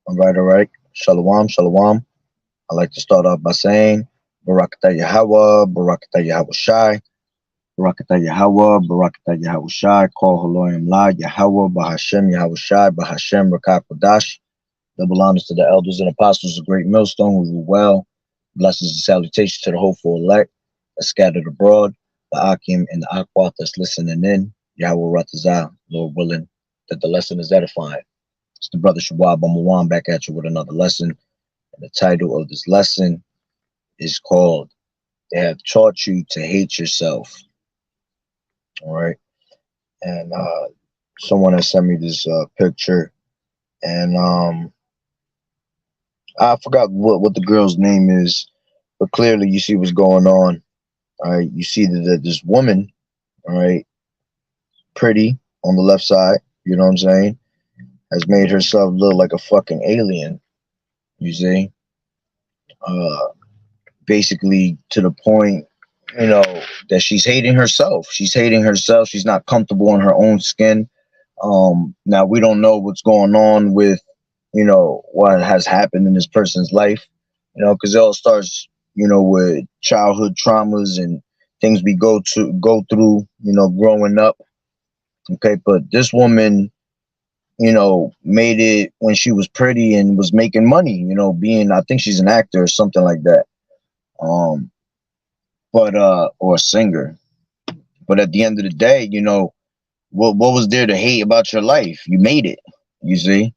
All right. Shalom, shalom. I like to start off by saying Barakatah Yahweh, Barakatah Yahweh Shai, Barakatah Yahweh, Barakatah Yahweh Shai, Call Haloyim La, Yahweh, Bahashem Yahweh Shai, Bahashem Rakah Kodash. Double honors to the elders and apostles of Great Millstone who rule well. Blessings and salutations to the hopeful elect that's scattered abroad, the Akim and the Akwat that's listening in. Yahweh Ratazah, Lord willing, that the lesson is edifying. It's the brother Shabab Amawan back at you with another lesson. And the title of this lesson is called They Have Taught You to Hate Yourself. All right. And someone has sent me this picture. And I forgot what the girl's name is, but clearly you see what's going on. All right. You see that this woman, all right, pretty on the left side, you know what I'm saying, has made herself look like a fucking alien, you see. Basically to the point, you know, that she's hating herself. She's hating herself. She's not comfortable in her own skin. Now we don't know what's going on with, you know, what has happened in this person's life, you know, because it all starts, you know, with childhood traumas and things we go through, you know, growing up. Okay, but this woman, you know, made it when she was pretty and was making money, you know, being, I think she's an actor or something like that. But or a singer. But at the end of the day, you know, what was there to hate about your life? You made it, you see,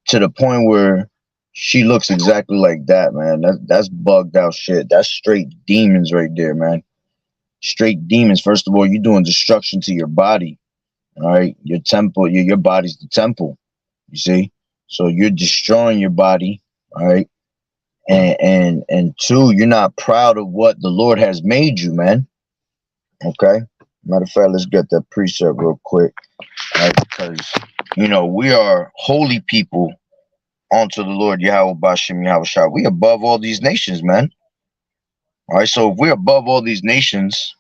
to the point where she looks exactly like that, man. That's bugged out shit. That's straight demons right there, man. Straight demons. First of all, you're doing destruction to your body. All right, your temple, your body's the temple. You see, so you're destroying your body. All right, and two, you're not proud of what the Lord has made you, man. Okay. Matter of fact, let's get that precept real quick, right? Because you know we are holy people unto the Lord Yahweh Bashem Yahweh Shai. We above all these nations, man. All right. So if we're above all these nations,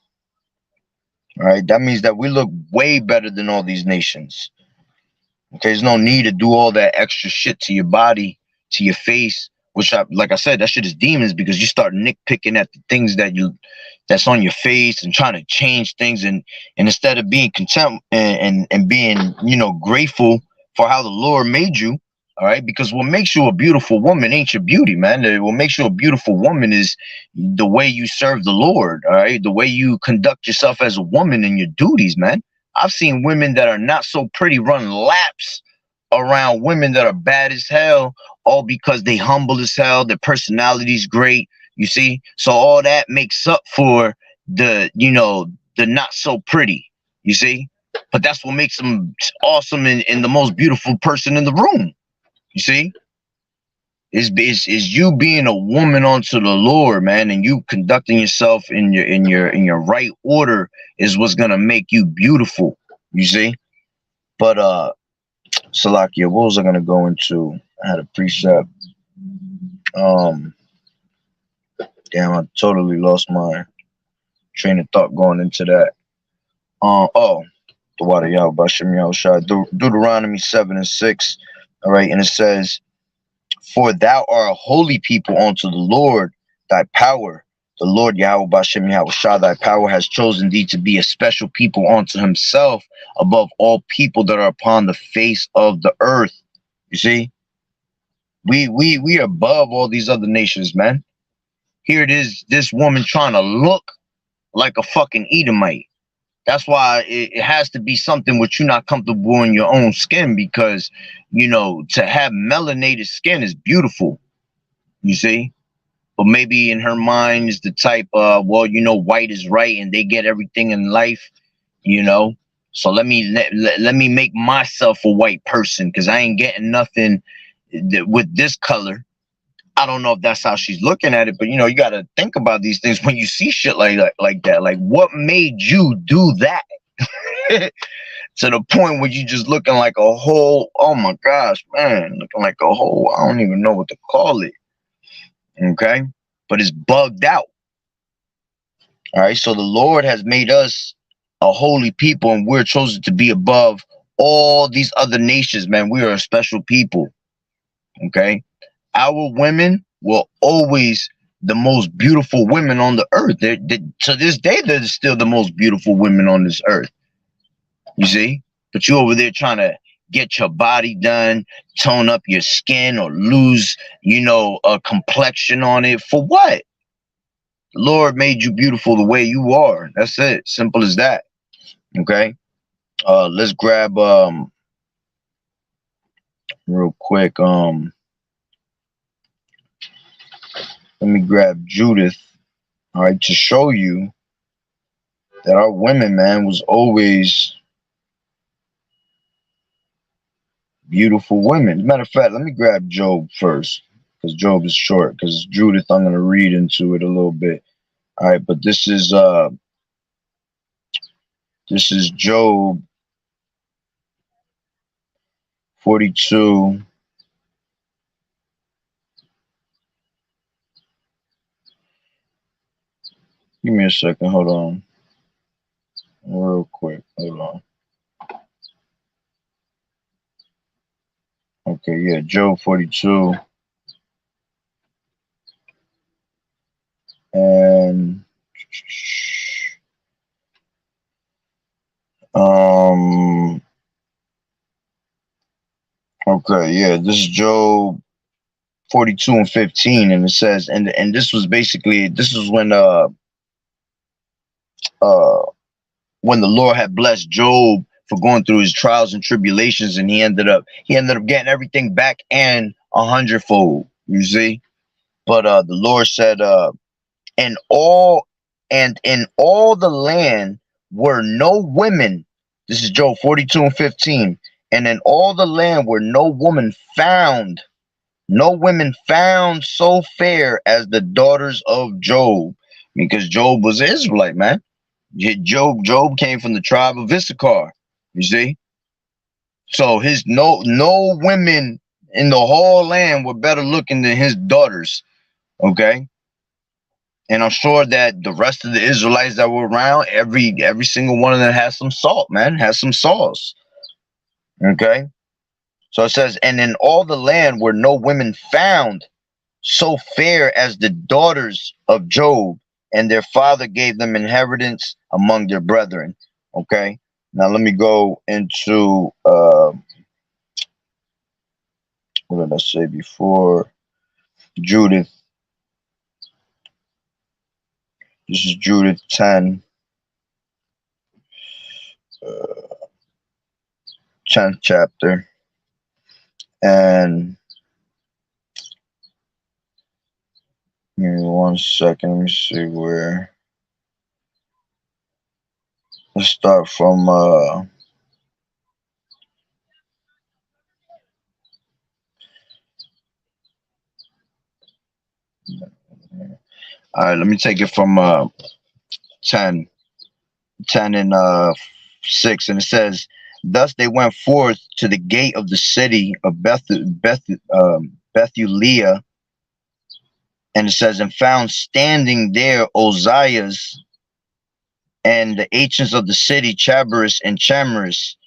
all right, that means that we look way better than all these nations. Okay, there's no need to do all that extra shit to your body, to your face, which like I said, that shit is demons because you start nitpicking at the things that's on your face and trying to change things and instead of being content and being, you know, grateful for how the Lord made you. All right, because what makes you a beautiful woman ain't your beauty, man. What makes you a beautiful woman is the way you serve the Lord. All right, the way you conduct yourself as a woman in your duties, man. I've seen women that are not so pretty run laps around women that are bad as hell, all because they humble as hell, their personality's great, you see? So all that makes up for the, you know, the not so pretty, you see? But that's what makes them awesome and the most beautiful person in the room, you see? Is you being a woman unto the Lord, man, and you conducting yourself in your right order is what's gonna make you beautiful, you see. But Salakia, what was I gonna go into? I had a precept. Damn, I totally lost my train of thought going into that. Oh, the water Yahweh Bashem Yahweh Shai, Deuteronomy 7:6. All right, and it says, "For thou art a holy people unto the Lord, thy power. The Lord Yahweh Bashem Yahweh Shai, thy power has chosen thee to be a special people unto himself above all people that are upon the face of the earth." You see, we are above all these other nations, man. Here it is, this woman trying to look like a fucking Edomite. That's why it has to be something which you're not comfortable in your own skin, because, you know, to have melanated skin is beautiful, you see. But maybe in her mind is the type of, well, you know, white is right and they get everything in life, you know. So let me make myself a white person because I ain't getting nothing with this color. I don't know if that's how she's looking at it, but you know, you got to think about these things when you see shit like that. Like, what made you do that? To the point where you just looking like a whole, oh my gosh, man, looking like a whole, I don't even know what to call it. Okay, but it's bugged out. All right, so the Lord has made us a holy people, and we're chosen to be above all these other nations, man. We are a special people. Okay, our women were always the most beautiful women on the earth. To this day, they're still the most beautiful women on this earth. You see, but you over there trying to get your body done, tone up your skin, or lose, a complexion on it for what? The Lord made you beautiful the way you are. That's it. Simple as that. Okay. Let's grab real quick. Let me grab Judith. All right, to show you that our women, man, was always beautiful women. Matter of fact, let me grab Job first, because Job is short. Because Judith, I'm gonna read into it a little bit. All right, but this is Job 42. Give me a second. Hold on, real quick. Hold on. Okay, yeah, Job 42, and okay, yeah, this is Job 42 and 15, and it says, and this was basically, this is uh when the Lord had blessed Job for going through his trials and tribulations, and he ended up getting everything back and 100-fold. You see, but the Lord said, in all in all the land were no women. This is Job 42 and 15. And in all the land were no women found so fair as the daughters of Job. Because Job was an Israelite, man. Job came from the tribe of Issachar. You see? So his no women in the whole land were better looking than his daughters. Okay. And I'm sure that the rest of the Israelites that were around, every single one of them has some salt, man, has some sauce. Okay. So it says, and in all the land were no women found so fair as the daughters of Job, and their father gave them inheritance among their brethren. Okay. Now let me go into what did I say before? Judith. This is Judith 10, 10th chapter. And give me 1 second. Let me see where. Let's start from all right, let me take it from 10 and 6, and it says, thus they went forth to the gate of the city of Bethulia, and it says, and found standing there Ozias and the ancients of the city, Chabaris and Chamaris.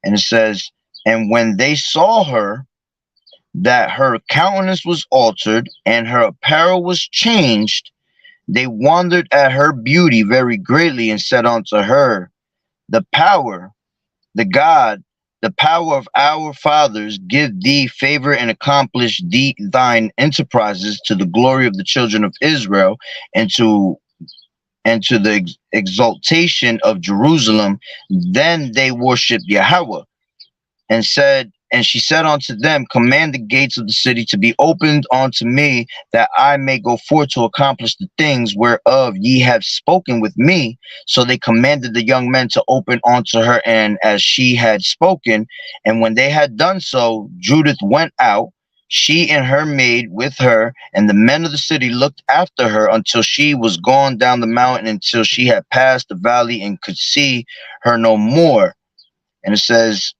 And it says, and when they saw her, that her countenance was altered and her apparel was changed, they wondered at her beauty very greatly, and said unto her, the power, the God, the power of our fathers give thee favor and accomplish thine enterprises to the glory of the children of Israel, and to the exaltation of Jerusalem. Then they worshiped Yahweh, and she said unto them, command the gates of the city to be opened unto me, that I may go forth to accomplish the things whereof ye have spoken with me. So they commanded the young men to open unto her, and as she had spoken. And when they had done so, Judith went out, she and her maid with her, and the men of the city looked after her until she was gone down the mountain, until she had passed the valley and could see her no more. And it says,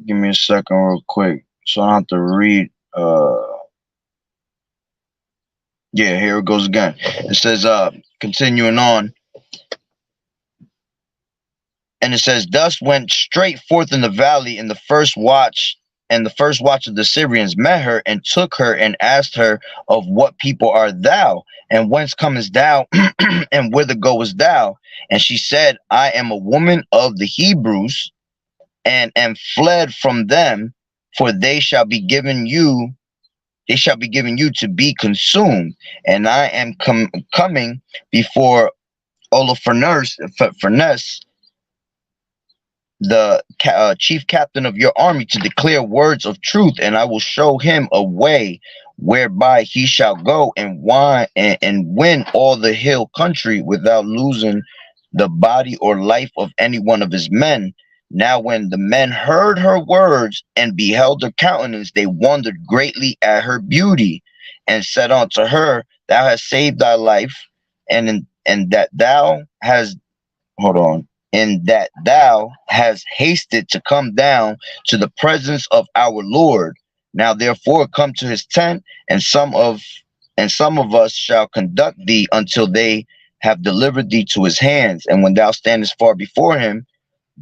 give me a second real quick, so I have to read. Yeah, here it goes again. It says, continuing on, and it says, thus went straight forth in the valley in the first watch, and the first watch of the Syrians met her and took her and asked her, of what people art thou, and whence comest thou, and whither goest thou? And she said, I am a woman of the Hebrews, and am fled from them, for they shall be given you to be consumed, and I am coming before Holofernes, the chief captain of your army, to declare words of truth, and I will show him a way whereby he shall go and win all the hill country without losing the body or life of any one of his men. Now when the men heard her words and beheld her countenance, they wondered greatly at her beauty, and said unto her, Thou hast saved thy life, and that thou hast and that thou hast hasted to come down to the presence of our Lord. Now therefore come to his tent, and some of us shall conduct thee until they have delivered thee to his hands. And when thou standest far before him,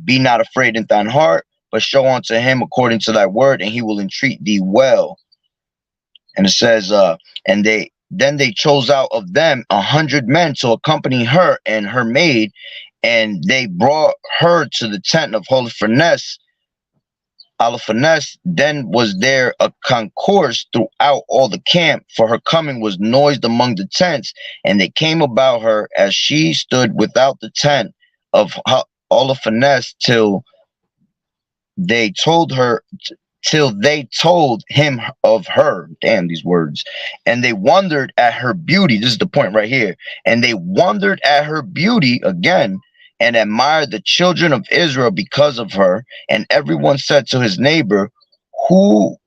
be not afraid in thine heart, but show unto him according to thy word, and he will entreat thee well. And it says, and they chose out of them 100 men to accompany her and her maid, and they brought her to the tent of Holofernes. Then was there a concourse throughout all the camp, for her coming was noised among the tents, and they came about her as she stood without the tent of Holofernes till they told him of her. Damn, these words. And they wondered at her beauty. This is the point right here. And they wondered at her beauty again, and admired the children of Israel because of her. And everyone said to his neighbor, who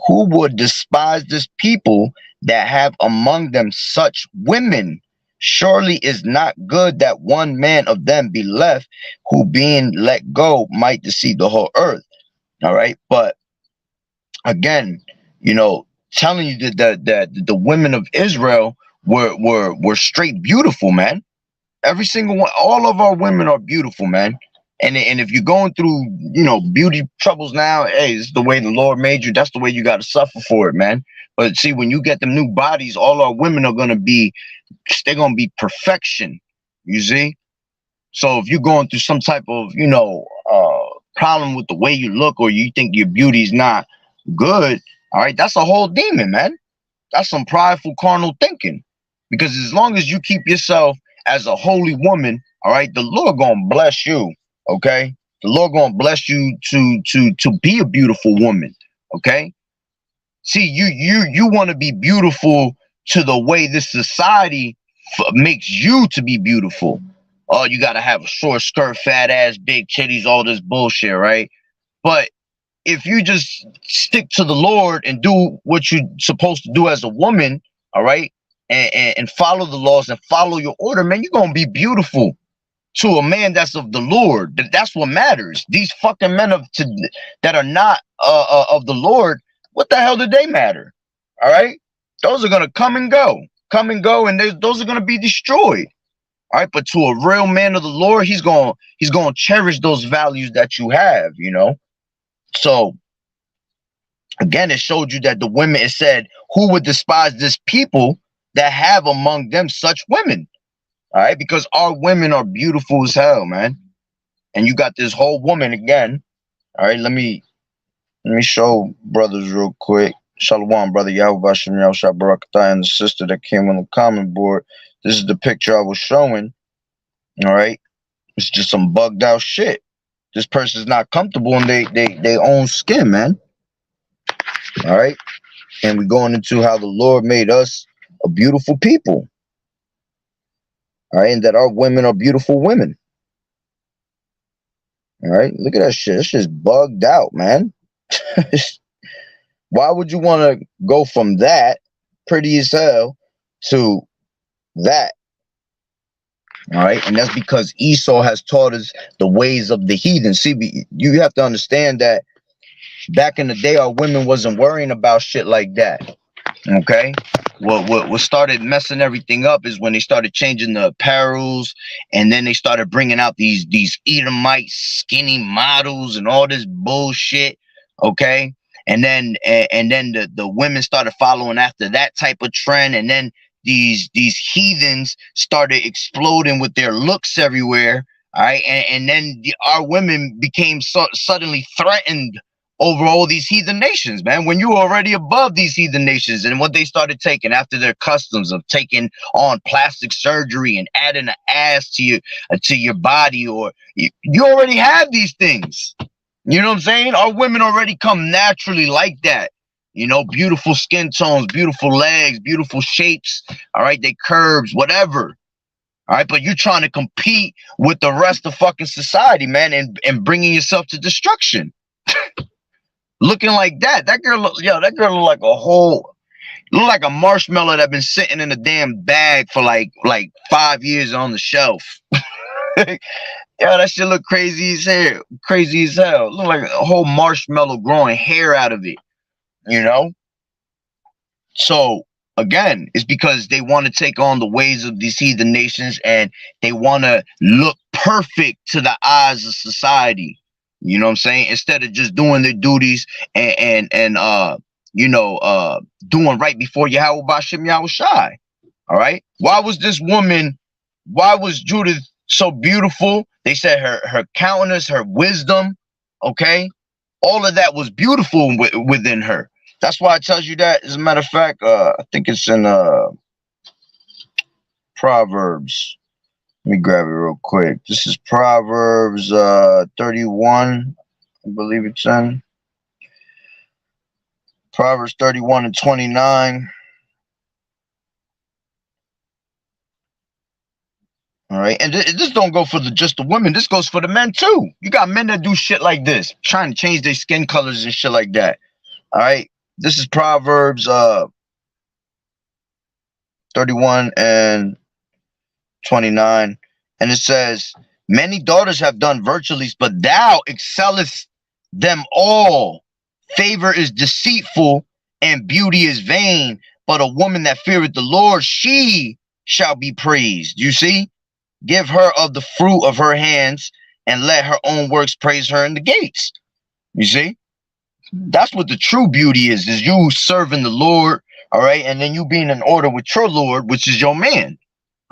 would despise this people that have among them such women? Surely is not good that one man of them be left, who being let go might deceive the whole earth. All right. But again, telling you that the women of Israel were straight beautiful, man. Every single one, all of our women are beautiful, man. And if you're going through, beauty troubles now, hey, this is the way the Lord made you. That's the way you got to suffer for it, man. But see, when you get them new bodies, all our women are they're gonna be perfection. You see. So if you're going through some type of, problem with the way you look, or you think your beauty's not good, all right, that's a whole demon, man. That's some prideful, carnal thinking. Because as long as you keep yourself as a holy woman, all right, the Lord gonna bless you. Okay, the Lord gonna bless you to be a beautiful woman. Okay, see, you want to be beautiful to the way this society makes you to be beautiful. Oh, you gotta have a short skirt, fat ass, big titties, all this bullshit, right? But if you just stick to the Lord and do what you're supposed to do as a woman, all right, and follow the laws and follow your order, man, you're gonna be beautiful to a man that's of the Lord. That's what matters. These fucking men that are not of the Lord, what the hell do they matter? All right, those are gonna come and go, and those are gonna be destroyed. All right, but to a real man of the Lord, he's gonna cherish those values that you have, So again, it showed you that the women, it said, who would despise this people that have among them such women? All right, because our women are beautiful as hell, man. And you got this whole woman again. All right, let me show brothers real quick. Shalom, brother YAHAWAH'S, and the sister that came on the comment board. This is the picture I was showing. All right, it's just some bugged out shit. This person's not comfortable in they own skin, man. All right, and we're going into how the Lord made us a beautiful people. All right, and that our women are beautiful women. All right, look at that shit. It's just bugged out, man. Why would you want to go from that pretty as hell to that? All right, and that's because Esau has taught us the ways of the heathen. See, you have to understand that back in the day, our women wasn't worrying about shit like that. Okay, what started messing everything up is when they started changing the apparels, and then they started bringing out these Edomite skinny models and all this bullshit. Okay, and then the women started following after that type of trend, and then these heathens started exploding with their looks everywhere. All right, and then our women became suddenly threatened over all these heathen nations, man. When you were already above these heathen nations, and what they started taking after their customs of taking on plastic surgery and adding an ass to your body, or you already have these things. You know what I'm saying? Our women already come naturally like that. You know, beautiful skin tones, beautiful legs, beautiful shapes. All right, they curves, whatever. All right, but you're trying to compete with the rest of fucking society, man, and bringing yourself to destruction. Looking like that, that girl look like look like a marshmallow that been sitting in a damn bag for like 5 years on the shelf. Yeah, that shit look crazy as hell. Crazy as hell. Look like a whole marshmallow growing hair out of it. You know? So again, it's because they want to take on the ways of these heathen nations, and they want to look perfect to the eyes of society. You know what I'm saying? Instead of just doing their duties and doing right before YAHAWAH'S Yahawashi. All right. Why was Judith so beautiful? They said her countenance, her wisdom, okay, all of that was beautiful within her. That's why it tells you that. As a matter of fact, I think it's in Proverbs. Let me grab it real quick. This is Proverbs 31, I believe it's in. Proverbs 31 and 29. All right, and this don't go for just the women. This goes for the men too. You got men that do shit like this, trying to change their skin colors and shit like that. All right, this is Proverbs 31 and 29, and it says, "Many daughters have done virtuous, but thou excellest them all. Favor is deceitful, and beauty is vain. But a woman that feareth the Lord, she shall be praised." You see? Give her of the fruit of her hands, and let her own works praise her in the gates. You see? That's what the true beauty is you serving the Lord, all right? And then you being in order with your Lord, which is your man.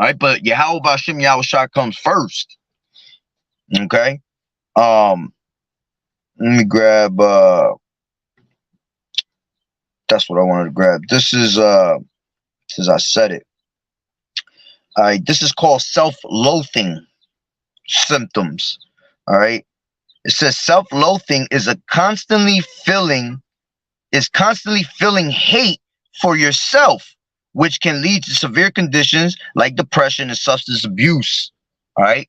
All right, but YAHAWAH'S Yahawashi comes first. Okay? Let me grab that's what I wanted to grab. This is since I said it. All right, this is called self-loathing symptoms. All right, it says self-loathing is constantly feeling hate for yourself, which can lead to severe conditions like depression and substance abuse. All right,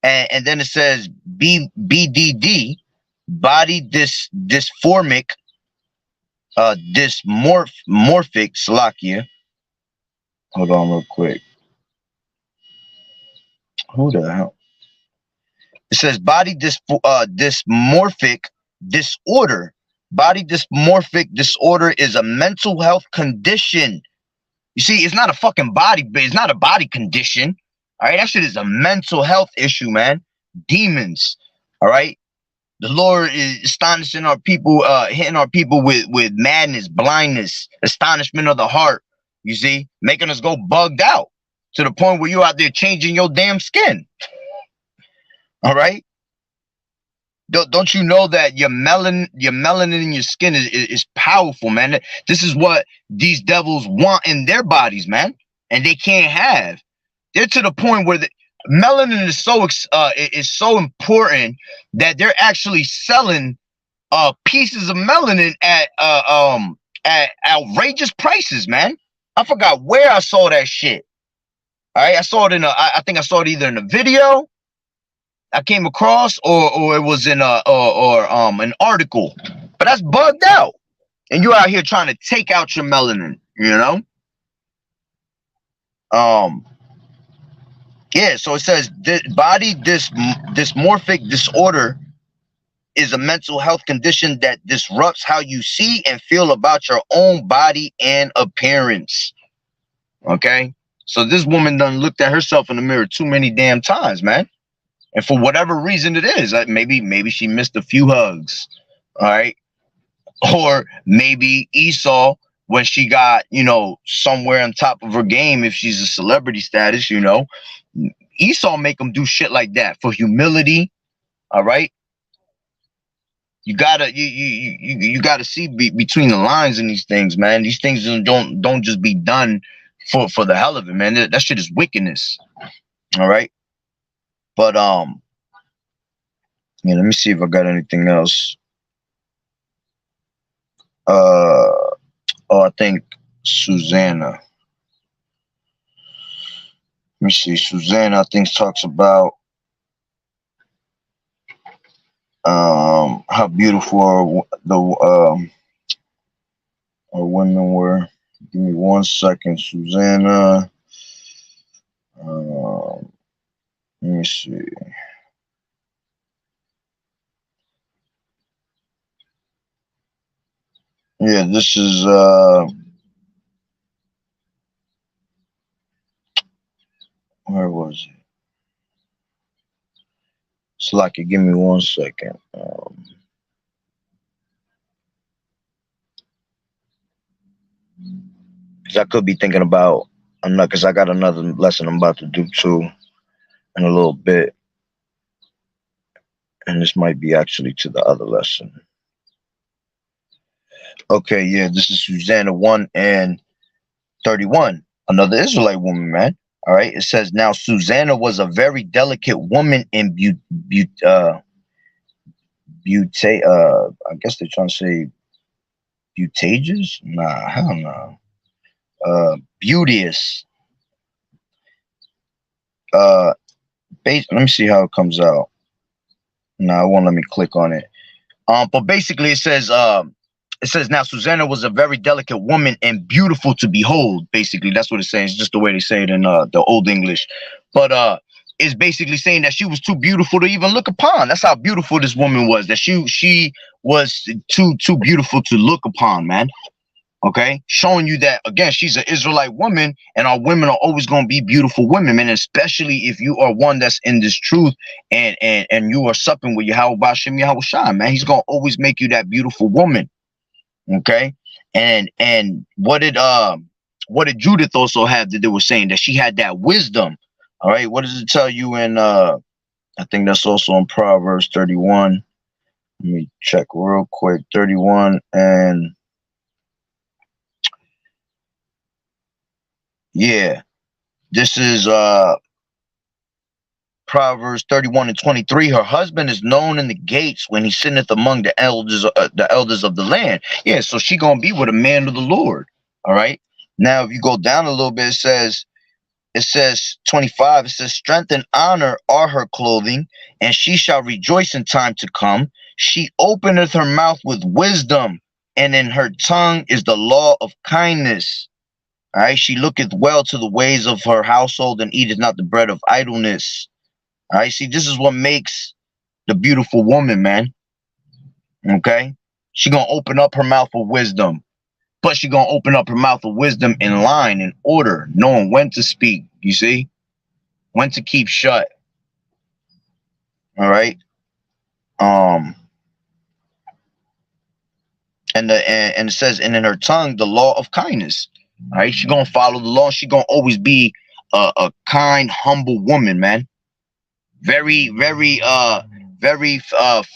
and then it says BDD, body dysmorphic, Slovakia. Hold on real quick. Who the hell? It says body dysmorphic disorder. Body dysmorphic disorder is a mental health condition. You see, it's not a fucking body, but it's not a body condition. All right, that shit is a mental health issue, man. Demons. All right. The Lord is astonishing our people, hitting our people with madness, blindness, astonishment of the heart. You see, making us go bugged out to the point where you're out there changing your damn skin. All right. Don't you know that your melanin in your skin is powerful, man? This is what these devils want in their bodies, man, and they can't have. They're to the point where the melanin is so important that they're actually selling pieces of melanin at outrageous prices, man. I forgot where I saw that shit. All right, I saw it in I think I saw it either in a video I came across, or it was in an article. But that's bugged out, and you're out here trying to take out your melanin. You know. Yeah. So it says body dysmorphic disorder is a mental health condition that disrupts how you see and feel about your own body and appearance. Okay, so this woman done looked at herself in the mirror too many damn times, man, and for whatever reason it is, maybe she missed a few hugs. All right, Or maybe Esau, when she got, somewhere on top of her game, if she's a celebrity status, Esau make them do shit like that for humility. All right. You gotta see between the lines in these things, man. These things don't just be done for the hell of it, man. That shit is wickedness. All right. But yeah, let me see if I got anything else. I think Susanna. Let me see. Susanna, I think, talks about how beautiful our women were. Give me 1 second, Susanna. Let me see. Yeah, this is where was it? It's like it. Give me 1 second. Because I could be thinking about because I got another lesson I'm about to do too in a little bit, and this might be actually to the other lesson. Okay, yeah, this is Susanna 1 and 31. Another Israelite woman, man. All right, it says, now Susanna was a very delicate woman in I guess they're trying to say beauteous? Nah, hell no. Beauteous. Let me see how it comes out. Nah, it won't let me click on it. But basically it says now Susanna was a very delicate woman and beautiful to behold. Basically, that's what it's saying. It's just the way they say it in the Old English. But it's basically saying that she was too beautiful to even look upon. That's how beautiful this woman was. That she was too beautiful to look upon, man. Okay, showing you that again, she's an Israelite woman, and our women are always going to be beautiful women, man. Especially if you are one that's in this truth, and you are supping with YAHAWAH'S, man. He's going to always make you that beautiful woman. Okay, and what did Judith also have that they were saying that she had that wisdom? All right, what does it tell you in I think that's also in Proverbs 31. Let me check real quick. 31 and yeah, this is Proverbs 31 and 23. Her husband is known in the gates when he sitteth among the elders of the land. Yeah, so she gonna be with a man of the Lord. All right. Now, if you go down a little bit, it says 25. It says, strength and honor are her clothing, and she shall rejoice in time to come. She openeth her mouth with wisdom, and in her tongue is the law of kindness. All right, she looketh well to the ways of her household and eateth not the bread of idleness. All right, see, this is what makes the beautiful woman, man. Okay, she gonna open up her mouth with wisdom, but she gonna open up her mouth with wisdom in line, in order, knowing when to speak. You see, when to keep shut. All right. And it says, and in her tongue the law of kindness. All right, she gonna follow the law. She gonna always be a kind, humble woman, man. Very, very, very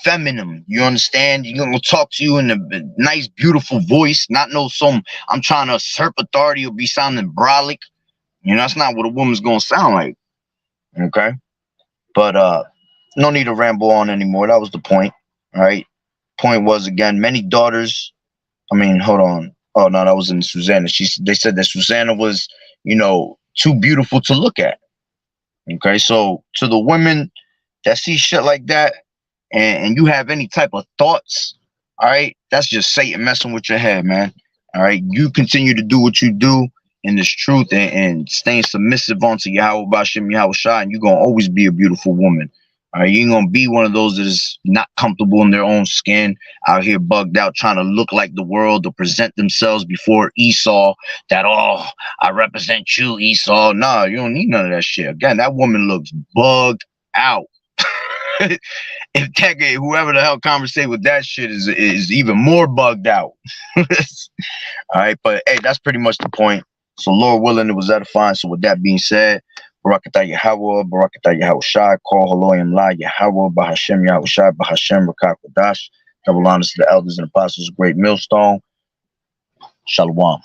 feminine. You understand? You're gonna talk to you in a nice, beautiful voice, not no some I'm trying to usurp authority or be sounding brolic. That's not what a woman's gonna sound like. Okay, but no need to ramble on anymore. That was the point. All right. Point was, again, many daughters. I mean, hold on. Oh no, that was in Susanna. They said that Susanna was, too beautiful to look at. Okay, so to the women that see shit like that, and you have any type of thoughts, all right, that's just Satan messing with your head, man. All right, you continue to do what you do in this truth, and staying submissive onto YAHAWAH'S, and you're gonna always be a beautiful woman. All right, you ain't gonna be one of those that is not comfortable in their own skin, out here bugged out, trying to look like the world or present themselves before Esau. That, oh, I represent you, Esau. Nah, you don't need none of that shit. Again, that woman looks bugged out. if that guy, whoever the hell conversate with that shit is even more bugged out. All right, but hey, that's pretty much the point. So Lord willing, it was edifying. So with that being said, Barakatah Yahawah, Barakatah Yahawashi, call Haloyim La Yahawah, Bahashem Yahawashi, Bahashem Rakak Wadash. Double honors to the elders and apostles, great millstone. Shalom.